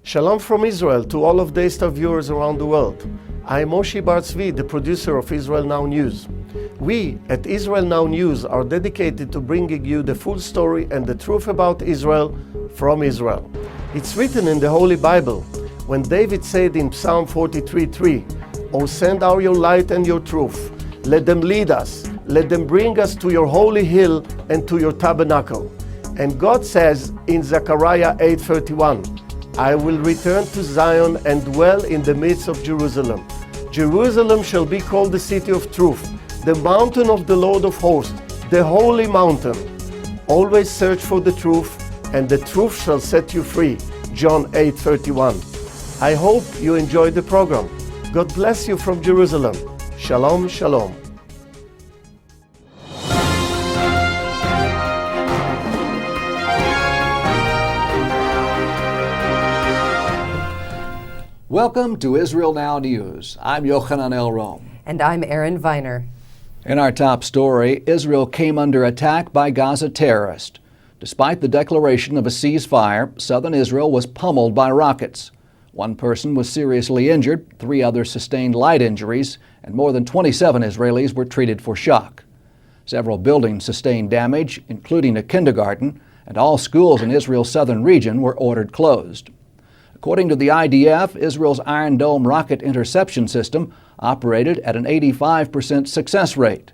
Shalom from Israel to all of Daystar viewers around the world. I am Moshe Bar Tzvi, the producer of Israel Now News. We at Israel Now News are dedicated to bringing you the full story and the truth about Israel from Israel. It's written in the Holy Bible when David said in Psalm 43:3, "O send out your light and your truth. Let them lead us. Let them bring us to your holy hill and to your tabernacle." And God says in Zechariah 8:31, "I will return to Zion and dwell in the midst of Jerusalem. Jerusalem shall be called the city of truth, the mountain of the Lord of hosts, the holy mountain." Always search for the truth, and the truth shall set you free. John 8:31. I hope you enjoyed the program. God bless you from Jerusalem. Shalom, shalom. Welcome to Israel Now News. I'm Yochanan Elrom. And I'm Erin Viner. In our top story, Israel came under attack by Gaza terrorists. Despite the declaration of a ceasefire, southern Israel was pummeled by rockets. One person was seriously injured, 3 others sustained light injuries, and more than 27 Israelis were treated for shock. Several buildings sustained damage, including a kindergarten, and all schools in Israel's southern region were ordered closed. According to the IDF, Israel's Iron Dome rocket interception system operated at an 85% success rate.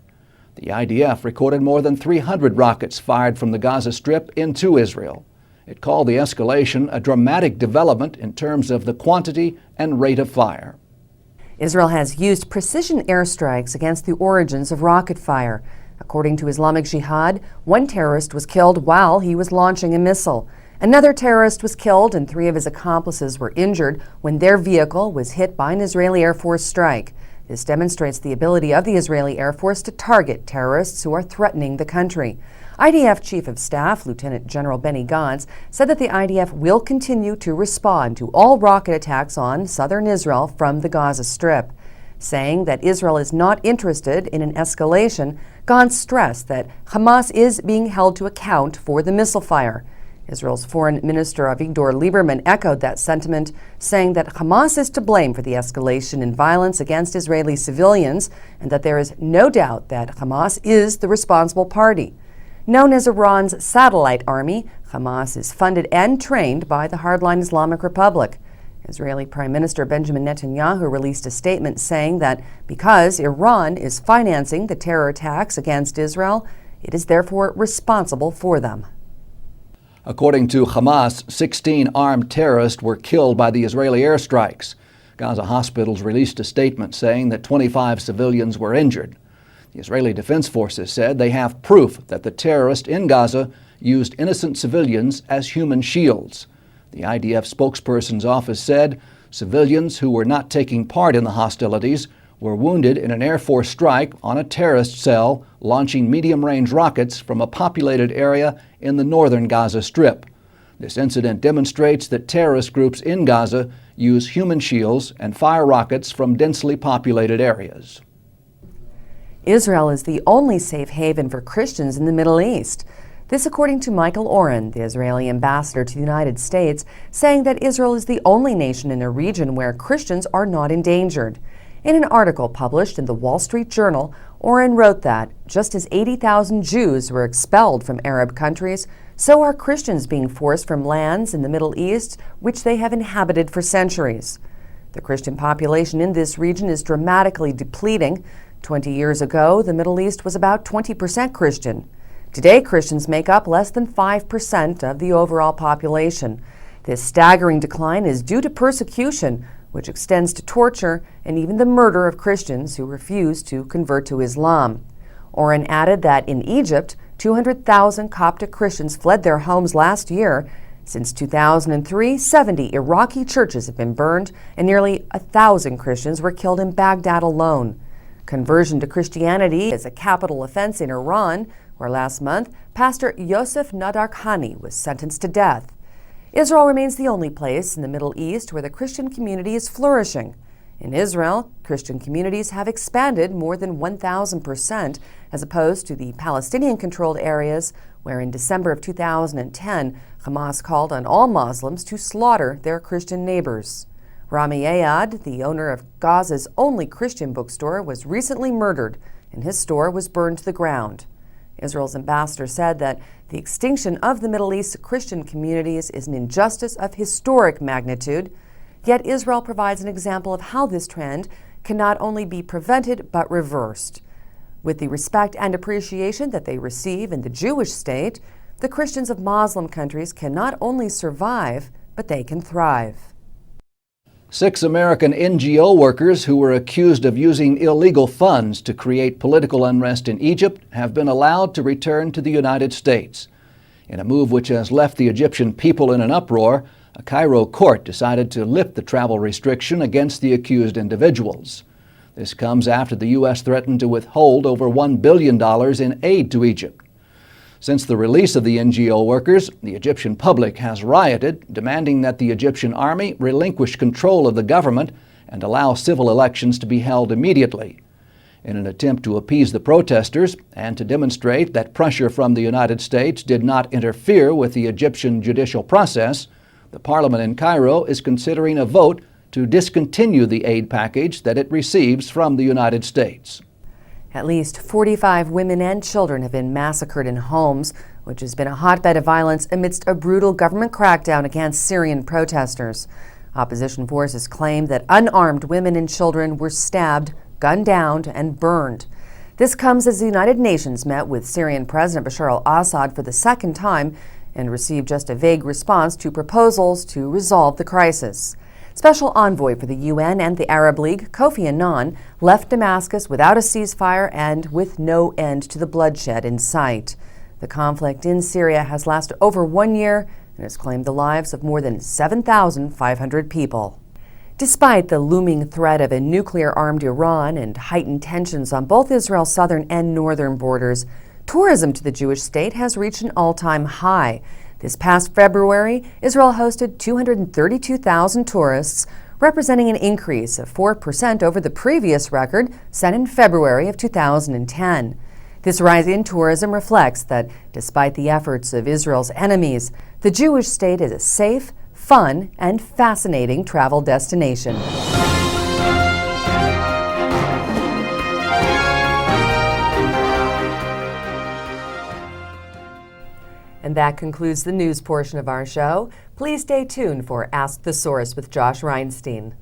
The IDF recorded more than 300 rockets fired from the Gaza Strip into Israel. It called the escalation a dramatic development in terms of the quantity and rate of fire. Israel has used precision airstrikes against the origins of rocket fire. According to Islamic Jihad, one terrorist was killed while he was launching a missile. Another terrorist was killed and 3 of his accomplices were injured when their vehicle was hit by an Israeli Air Force strike. This demonstrates the ability of the Israeli Air Force to target terrorists who are threatening the country. IDF Chief of Staff, Lieutenant General Benny Gantz, said that the IDF will continue to respond to all rocket attacks on southern Israel from the Gaza Strip. Saying that Israel is not interested in an escalation, Gantz stressed that Hamas is being held to account for the missile fire. Israel's Foreign Minister Avigdor Lieberman echoed that sentiment, saying that Hamas is to blame for the escalation in violence against Israeli civilians and that there is no doubt that Hamas is the responsible party. Known as Iran's satellite army, Hamas is funded and trained by the hardline Islamic Republic. Israeli Prime Minister Benjamin Netanyahu released a statement saying that because Iran is financing the terror attacks against Israel, it is therefore responsible for them. According to Hamas, 16 armed terrorists were killed by the Israeli airstrikes. Gaza hospitals released a statement saying that 25 civilians were injured. The Israeli Defense Forces said they have proof that the terrorists in Gaza used innocent civilians as human shields. The IDF spokesperson's office said civilians who were not taking part in the hostilities were wounded in an Air Force strike on a terrorist cell launching medium-range rockets from a populated area in the northern Gaza Strip. This incident demonstrates that terrorist groups in Gaza use human shields and fire rockets from densely populated areas. Israel is the only safe haven for Christians in the Middle East. This according to Michael Oren, the Israeli ambassador to the United States, saying that Israel is the only nation in a region where Christians are not endangered. In an article published in the Wall Street Journal, Oren wrote that just as 80,000 Jews were expelled from Arab countries, so are Christians being forced from lands in the Middle East which they have inhabited for centuries. The Christian population in this region is dramatically depleting. 20 years ago, the Middle East was about 20% Christian. Today, Christians make up less than 5% of the overall population. This staggering decline is due to persecution, which extends to torture and even the murder of Christians who refuse to convert to Islam. Oren added that in Egypt, 200,000 Coptic Christians fled their homes last year. Since 2003, 70 Iraqi churches have been burned and nearly 1,000 Christians were killed in Baghdad alone. Conversion to Christianity is a capital offense in Iran, where last month, Pastor Yosef Nadarkhani was sentenced to death. Israel remains the only place in the Middle East where the Christian community is flourishing. In Israel, Christian communities have expanded more than 1,000%, as opposed to the Palestinian-controlled areas where in December of 2010, Hamas called on all Muslims to slaughter their Christian neighbors. Rami Ayad, the owner of Gaza's only Christian bookstore, was recently murdered, and his store was burned to the ground. Israel's ambassador said that the extinction of the Middle East's Christian communities is an injustice of historic magnitude, yet Israel provides an example of how this trend can not only be prevented but reversed. With the respect and appreciation that they receive in the Jewish state, the Christians of Muslim countries can not only survive, but they can thrive. 6 American NGO workers who were accused of using illegal funds to create political unrest in Egypt have been allowed to return to the United States. In a move which has left the Egyptian people in an uproar, a Cairo court decided to lift the travel restriction against the accused individuals. This comes after the U.S. threatened to withhold over $1 billion in aid to Egypt. Since the release of the NGO workers, the Egyptian public has rioted, demanding that the Egyptian army relinquish control of the government and allow civil elections to be held immediately. In an attempt to appease the protesters and to demonstrate that pressure from the United States did not interfere with the Egyptian judicial process, the parliament in Cairo is considering a vote to discontinue the aid package that it receives from the United States. At least 45 women and children have been massacred in Homs, which has been a hotbed of violence amidst a brutal government crackdown against Syrian protesters. Opposition forces claim that unarmed women and children were stabbed, gunned down, and burned. This comes as the United Nations met with Syrian President Bashar al-Assad for the second time and received just a vague response to proposals to resolve the crisis. Special envoy for the UN and the Arab League, Kofi Annan, left Damascus without a ceasefire and with no end to the bloodshed in sight. The conflict in Syria has lasted over 1 year and has claimed the lives of more than 7,500 people. Despite the looming threat of a nuclear-armed Iran and heightened tensions on both Israel's southern and northern borders, tourism to the Jewish state has reached an all-time high. This past February, Israel hosted 232,000 tourists, representing an increase of 4% over the previous record set in February of 2010. This rise in tourism reflects that, despite the efforts of Israel's enemies, the Jewish state is a safe, fun, and fascinating travel destination. And that concludes the news portion of our show. Please stay tuned for Ask the Source with Josh Reinstein.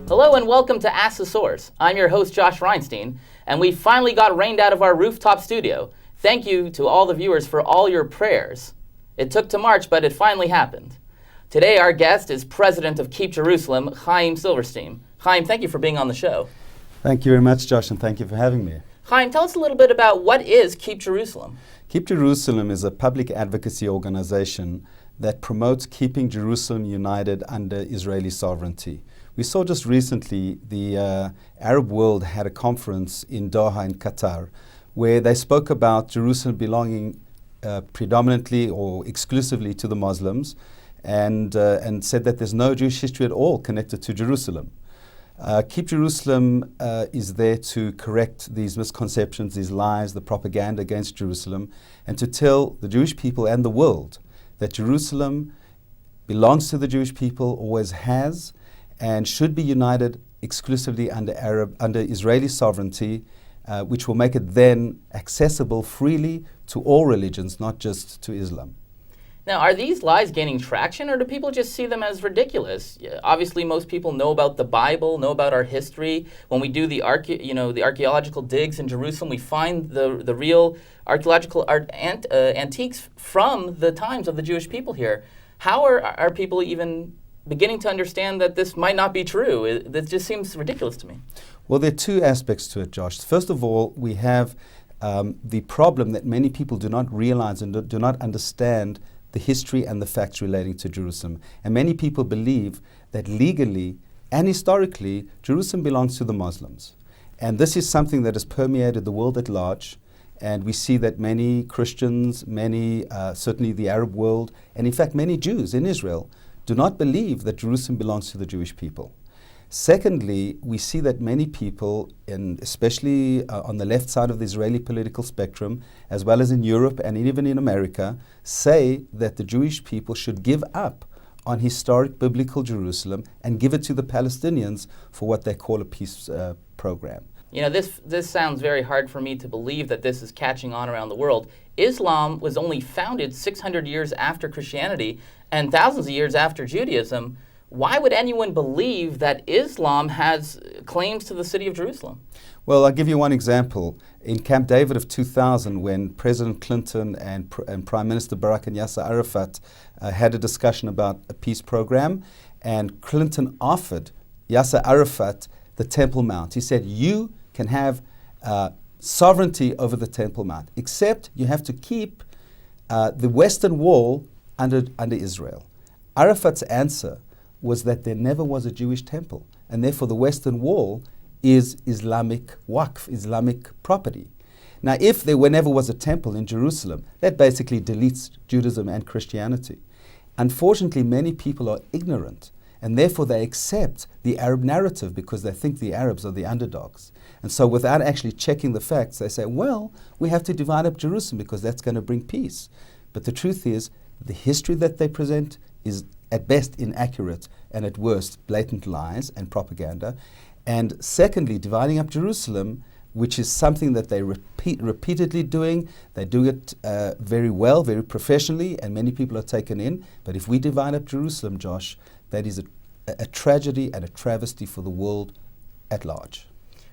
Hello and welcome to Ask the Source. I'm your host, Josh Reinstein, and we finally got rained out of our rooftop studio. Thank you to all the viewers for all your prayers. It took to March, but it finally happened. Today, our guest is President of Keep Jerusalem, Chaim Silverstein. Chaim, thank you for being on the show. Thank you very much, Josh, and thank you for having me. Chaim, tell us a little bit about what is Keep Jerusalem. Keep Jerusalem is a public advocacy organization that promotes keeping Jerusalem united under Israeli sovereignty. We saw just recently the Arab world had a conference in Doha in Qatar where they spoke about Jerusalem belonging predominantly or exclusively to the Muslims, and said that there's no Jewish history at all connected to Jerusalem. Keep Jerusalem is there to correct these misconceptions, these lies, the propaganda against Jerusalem, and to tell the Jewish people and the world that Jerusalem belongs to the Jewish people, always has, and should be united exclusively under Israeli sovereignty, which will make it then accessible freely to all religions, not just to Islam. Now, are these lies gaining traction, or do people just see them as ridiculous? Obviously, most people know about the Bible, know about our history. When we do the archaeological digs in Jerusalem, we find the real archaeological antiques from the times of the Jewish people here. How are people even beginning to understand that this might not be true? That just seems ridiculous to me. Well, there are two aspects to it, Josh. First of all, we have the problem that many people do not realize and do not understand the history and the facts relating to Jerusalem. And many people believe that legally and historically, Jerusalem belongs to the Muslims. And this is something that has permeated the world at large. And we see that many Christians, certainly the Arab world, and in fact many Jews in Israel, do not believe that Jerusalem belongs to the Jewish people. Secondly, we see that many people, especially on the left side of the Israeli political spectrum, as well as in Europe and even in America, say that the Jewish people should give up on historic biblical Jerusalem and give it to the Palestinians for what they call a peace program. You know, this sounds very hard for me to believe that this is catching on around the world. Islam was only founded 600 years after Christianity and thousands of years after Judaism. Why would anyone believe that Islam has claims to the city of Jerusalem? Well, I'll give you one example. In Camp David of 2000, when President Clinton and Prime Minister Barak and Yasser Arafat had a discussion about a peace program, and Clinton offered Yasser Arafat the Temple Mount. He said, you can have sovereignty over the Temple Mount, except you have to keep the Western Wall under Israel. Arafat's answer was that there never was a Jewish temple, and therefore the Western Wall is Islamic waqf, Islamic property. Now, if there never was a temple in Jerusalem, that basically deletes Judaism and Christianity. Unfortunately, many people are ignorant, and therefore they accept the Arab narrative because they think the Arabs are the underdogs. And so without actually checking the facts, they say, well, we have to divide up Jerusalem because that's going to bring peace. But the truth is, the history that they present is at best inaccurate and at worst blatant lies and propaganda. And secondly, dividing up Jerusalem, which is something that they repeatedly doing. They do it very well, very professionally, and many people are taken in. But if we divide up Jerusalem, Josh, that is a tragedy and a travesty for the world at large.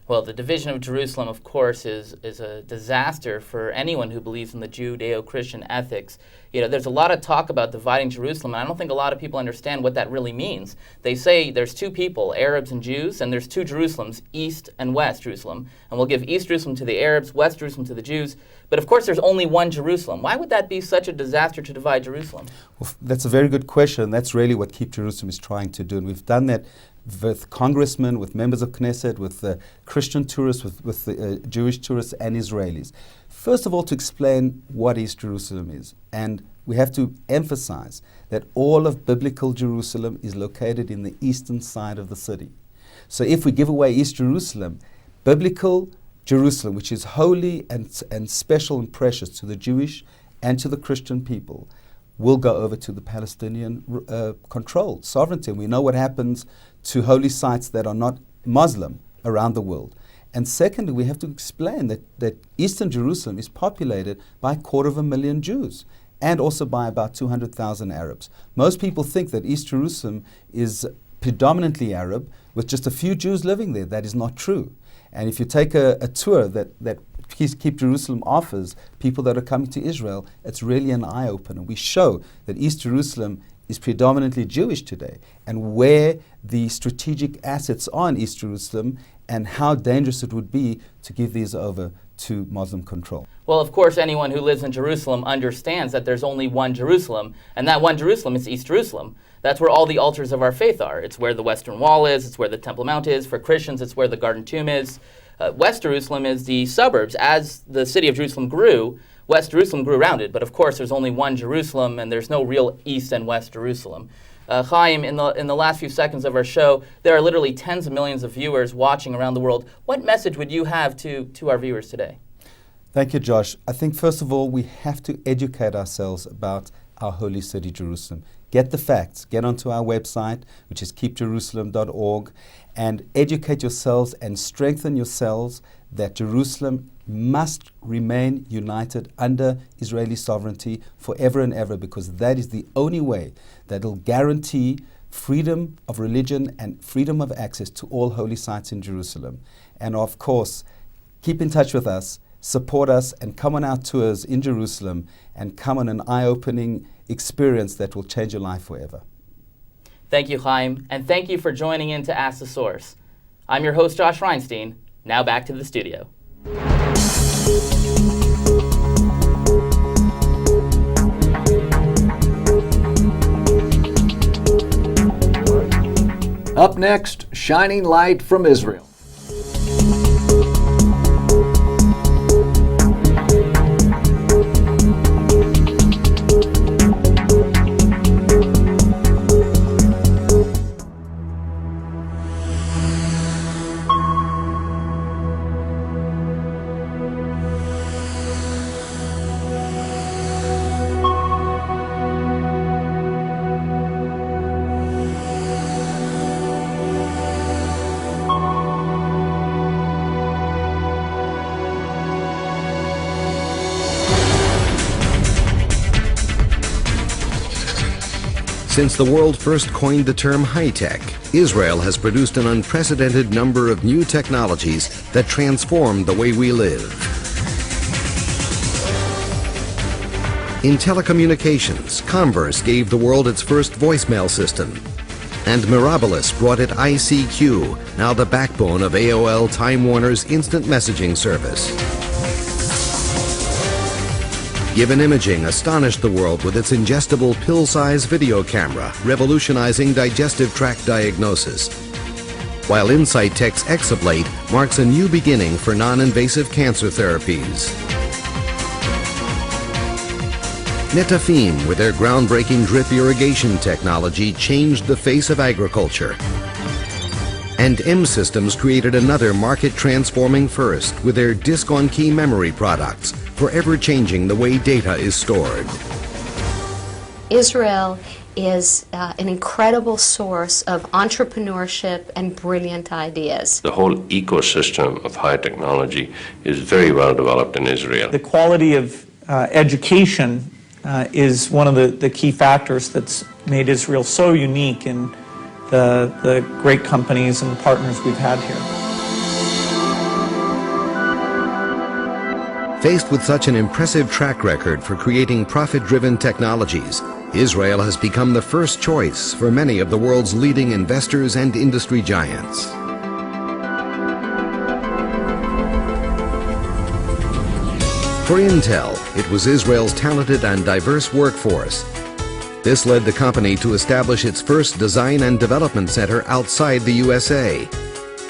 Well, the division of Jerusalem, of course, is a disaster for anyone who believes in the Judeo-Christian ethics. You know, there's a lot of talk about dividing Jerusalem, and I don't think a lot of people understand what that really means. They say there's two people, Arabs and Jews, and there's two Jerusalems, East and West Jerusalem. And we'll give East Jerusalem to the Arabs, West Jerusalem to the Jews. But of course, there's only one Jerusalem. Why would that be such a disaster to divide Jerusalem? Well, that's a very good question. That's really what Keep Jerusalem is trying to do. And we've done that with congressmen, with members of Knesset, with Christian tourists, with Jewish tourists and Israelis. First of all, to explain what East Jerusalem is. And we have to emphasize that all of biblical Jerusalem is located in the eastern side of the city. So if we give away East Jerusalem, biblical Jerusalem, which is holy and special and precious to the Jewish and to the Christian people, will go over to the Palestinian controlled sovereignty. And we know what happens to holy sites that are not Muslim around the world. And secondly, we have to explain that Eastern Jerusalem is populated by 250,000 Jews and also by about 200,000 Arabs. Most people think that East Jerusalem is predominantly Arab with just a few Jews living there. That is not true. And if you take a tour that Keep Jerusalem offers people that are coming to Israel, it's really an eye-opener. We show that East Jerusalem is predominantly Jewish today, and where the strategic assets are in East Jerusalem and how dangerous it would be to give these over to Muslim control. Well, of course, anyone who lives in Jerusalem understands that there's only one Jerusalem, and that one Jerusalem is East Jerusalem. That's where all the altars of our faith are. It's where the Western Wall is, it's where the Temple Mount is. For Christians, it's where the Garden Tomb is. West Jerusalem is the suburbs. As the city of Jerusalem grew, West Jerusalem grew around it. But of course, there's only one Jerusalem, and there's no real East and West Jerusalem. Chaim, in the last few seconds of our show, there are literally tens of millions of viewers watching around the world. What message would you have to our viewers today? Thank you, Josh. I think, first of all, we have to educate ourselves about our holy city, Jerusalem. Get the facts. Get onto our website, which is keepjerusalem.org, and educate yourselves and strengthen yourselves that Jerusalem must remain united under Israeli sovereignty forever and ever, because that is the only way that will guarantee freedom of religion and freedom of access to all holy sites in Jerusalem. And of course, keep in touch with us, support us, and come on our tours in Jerusalem and come on an eye-opening experience that will change your life forever. Thank you, Chaim, and thank you for joining in to Ask the Source. I'm your host, Josh Reinstein. Now back to the studio. Up next, Shining Light from Israel. Since the world first coined the term high-tech, Israel has produced an unprecedented number of new technologies that transform the way we live. In telecommunications, Converse gave the world its first voicemail system. And Mirabilis brought it ICQ, now the backbone of AOL Time Warner's instant messaging service. Given Imaging astonished the world with its ingestible pill-size video camera, revolutionizing digestive tract diagnosis. While Insight Tech's Exablate marks a new beginning for non-invasive cancer therapies. Netafim, with their groundbreaking drip irrigation technology, changed the face of agriculture. And M-Systems created another market-transforming first with their disk-on-key memory products, forever changing the way data is stored. Israel is an incredible source of entrepreneurship and brilliant ideas. The whole ecosystem of high technology is very well developed in Israel. The quality of education is one of the key factors that's made Israel so unique in the great companies and partners we've had here. Faced with such an impressive track record for creating profit-driven technologies, Israel has become the first choice for many of the world's leading investors and industry giants. For Intel, it was Israel's talented and diverse workforce. This led the company to establish its first design and development center outside the USA.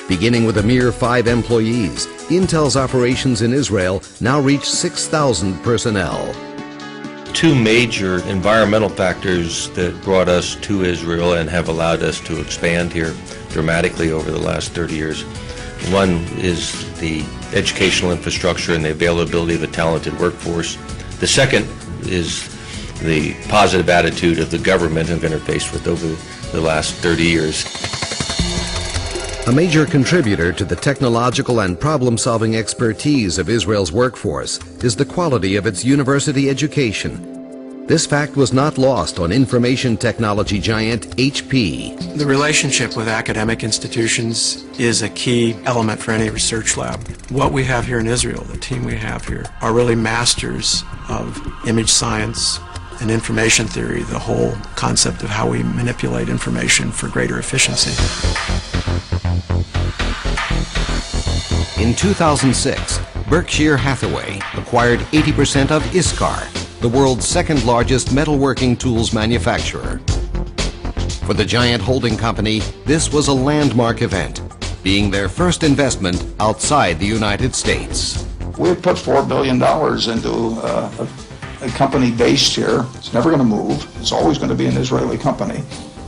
Beginning with a mere 5 employees, Intel's operations in Israel now reach 6,000 personnel. Two major environmental factors that brought us to Israel and have allowed us to expand here dramatically over the last 30 years. One is the educational infrastructure and the availability of a talented workforce. The second is the positive attitude of the government I've interfaced with over the last 30 years. A major contributor to the technological and problem-solving expertise of Israel's workforce is the quality of its university education. This fact was not lost on information technology giant HP. The relationship with academic institutions is a key element for any research lab. What we have here in Israel, the team we have here, are really masters of image science and information theory, the whole concept of how we manipulate information for greater efficiency. In 2006, Berkshire Hathaway acquired 80% of Iskar, the world's second-largest metalworking tools manufacturer. For the giant holding company, this was a landmark event, being their first investment outside the United States. We put $4 billion into a company based here. It's never going to move. It's always going to be an Israeli company.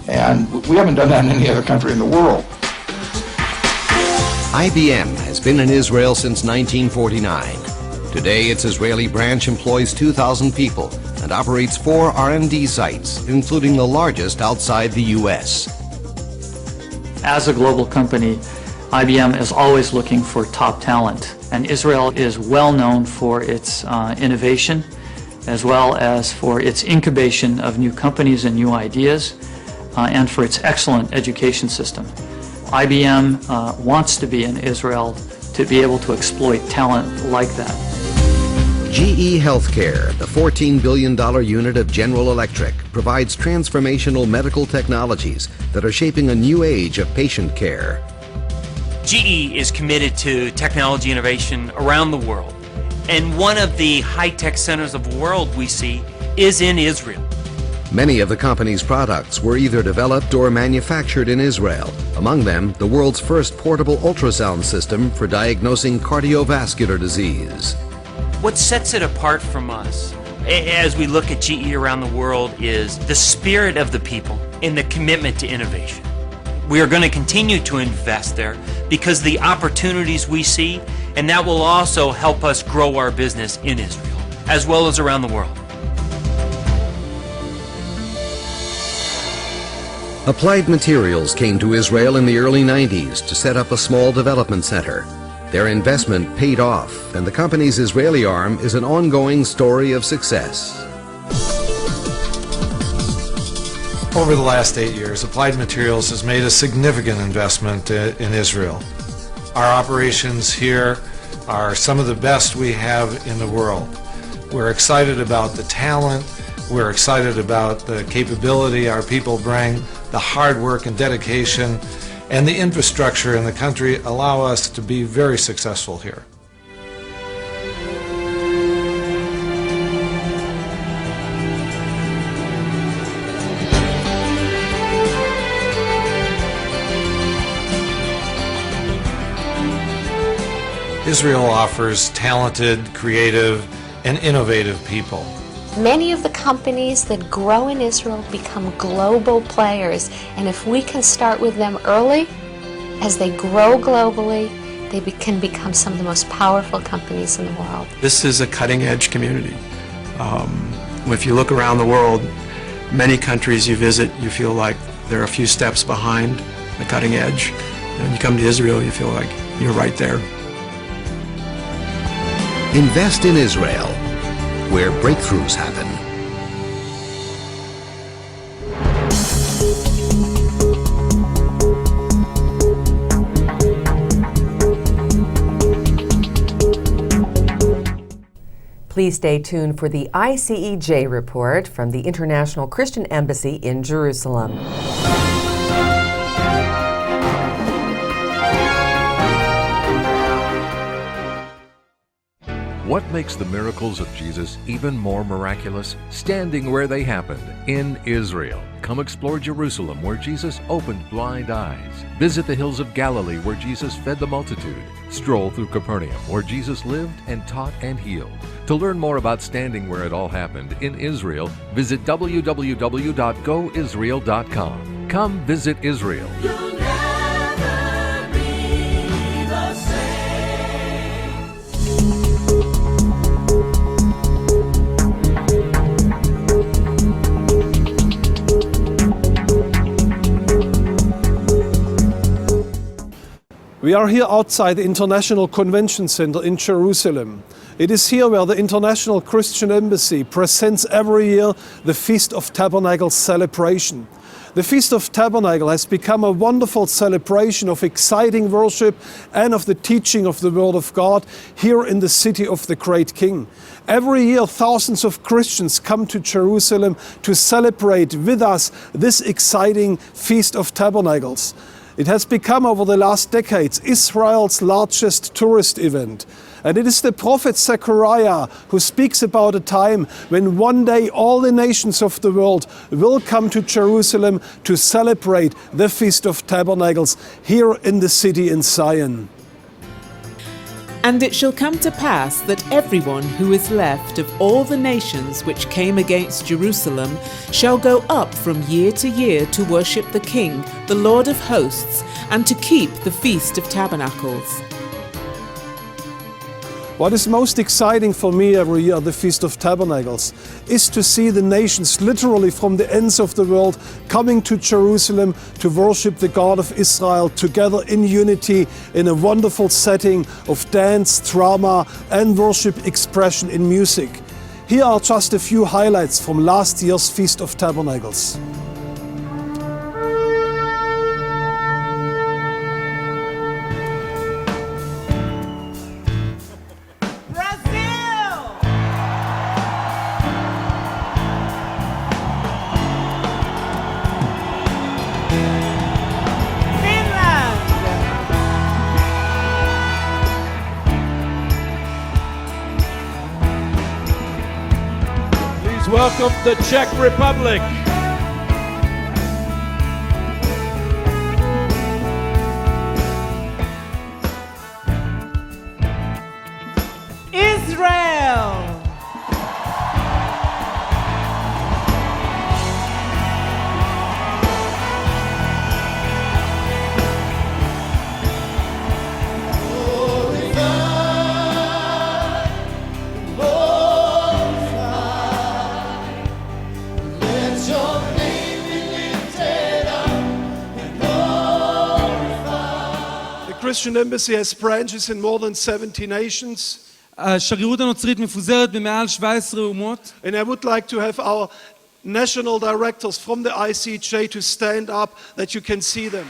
And we haven't done that in any other country in the world. IBM has been in Israel since 1949. Today, its Israeli branch employs 2,000 people and operates 4 R&D sites, including the largest outside the U.S. As a global company, IBM is always looking for top talent, and Israel is well known for its innovation, as well as for its incubation of new companies and new ideas, and for its excellent education system. IBM wants to be in Israel to be able to exploit talent like that. GE Healthcare, the $14 billion unit of General Electric, provides transformational medical technologies that are shaping a new age of patient care. GE is committed to technology innovation around the world, and one of the high-tech centers of the world we see is in Israel. Many of the company's products were either developed or manufactured in Israel, among them the world's first portable ultrasound system for diagnosing cardiovascular disease. What sets it apart from us, as we look at GE around the world, is the spirit of the people and the commitment to innovation. We are going to continue to invest there because the opportunities we see, and that will also help us grow our business in Israel, as well as around the world. Applied Materials came to Israel in the early 90s to set up a small development center. Their investment paid off, and the company's Israeli arm is an ongoing story of success. Over the last 8 years, Applied Materials has made a significant investment in Israel. Our operations here are some of the best we have in the world. We're excited about the talent, we're excited about the capability our people bring, the hard work and dedication, and the infrastructure in the country allow us to be very successful here. Israel offers talented, creative, and innovative people. Many of the companies that grow in Israel become global players, and if we can start with them early, as they grow globally, they can become some of the most powerful companies in the world. This is a cutting-edge community. If you look around the world, many countries you visit, you feel like they're a few steps behind the cutting edge. And when you come to Israel, you feel like you're right there. Invest in Israel, where breakthroughs happen. Please stay tuned for the ICEJ report from the International Christian Embassy in Jerusalem. What makes the miracles of Jesus even more miraculous? Standing where they happened, in Israel. Come explore Jerusalem, where Jesus opened blind eyes. Visit the hills of Galilee, where Jesus fed the multitude. Stroll through Capernaum, where Jesus lived and taught and healed. To learn more about standing where it all happened in Israel, visit www.goisrael.com. Come visit Israel. We are here outside the International Convention Center in Jerusalem. It is here where the International Christian Embassy presents every year the Feast of Tabernacles celebration. The Feast of Tabernacle has become a wonderful celebration of exciting worship and of the teaching of the Word of God here in the city of the great King. Every year, thousands of Christians come to Jerusalem to celebrate with us this exciting Feast of Tabernacles. It has become, over the last decades, Israel's largest tourist event. And it is the prophet Zechariah who speaks about a time when one day all the nations of the world will come to Jerusalem to celebrate the Feast of Tabernacles here in the city in Zion. And it shall come to pass that everyone who is left of all the nations which came against Jerusalem shall go up from year to year to worship the King, the Lord of hosts, and to keep the Feast of Tabernacles. What is most exciting for me every year at the Feast of Tabernacles is to see the nations literally from the ends of the world coming to Jerusalem to worship the God of Israel together in unity in a wonderful setting of dance, drama and worship expression in music. Here are just a few highlights from last year's Feast of Tabernacles. Welcome the Czech Republic. Israel. The Christian Embassy has branches in more than 70 nations. השגרירות הנוצרית מפוזרת במעל 17 אומות. And I would like to have our national directors from the ICJ to stand up that you can see them.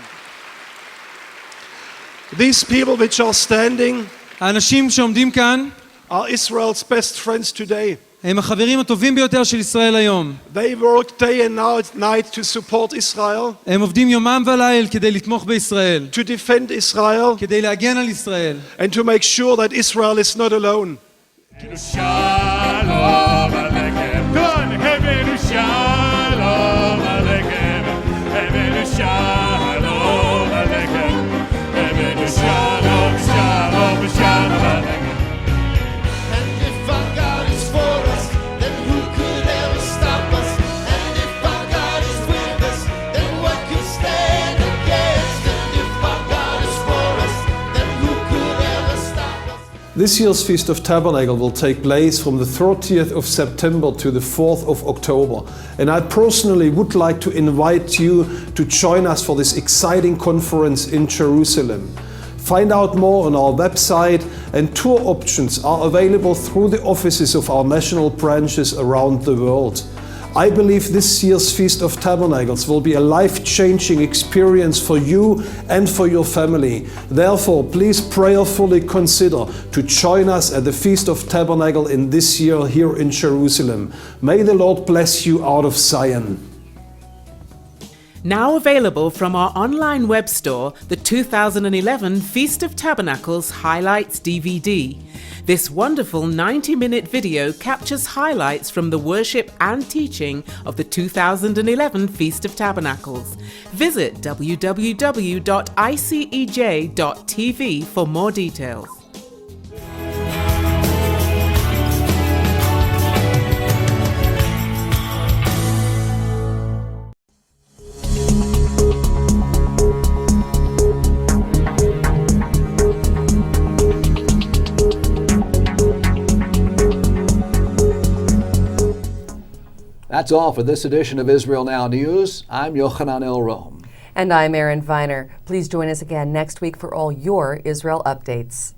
These people which are standing האנשים שעומדים כאן are Israel's best friends today. הם החברים הטובים ביותר של ישראל היום. They work day and night to support Israel. הם עובדים יומם וליל כדי לתמוך בישראל. To defend Israel. כדי להגן על ישראל. And to make sure that Israel is not alone. Shalom Aleichem. Come on, Hebenu Shalom Aleichem. Hebenu Shalom Aleichem. Hebenu Shalom, Shalom, Shalom Aleichem. And if our God is for us, then who could ever stop us? And if our God is with us, then what could stand against? And if our God is for us, then who could ever stop us? This year's Feast of Tabernacle will take place from the 30th of September to the 4th of October. And I personally would like to invite you to join us for this exciting conference in Jerusalem. Find out more on our website, and tour options are available through the offices of our national branches around the world. I believe this year's Feast of Tabernacles will be a life-changing experience for you and for your family. Therefore, please prayerfully consider to join us at the Feast of Tabernacle in this year here in Jerusalem. May the Lord bless you out of Zion. Now available from our online web store, the 2011 Feast of Tabernacles Highlights DVD. This wonderful 90-minute video captures highlights from the worship and teaching of the 2011 Feast of Tabernacles. Visit www.icej.tv for more details. That's all for this edition of Israel Now News. I'm Yochanan El-Rom. And I'm Erin Viner. Please join us again next week for all your Israel updates.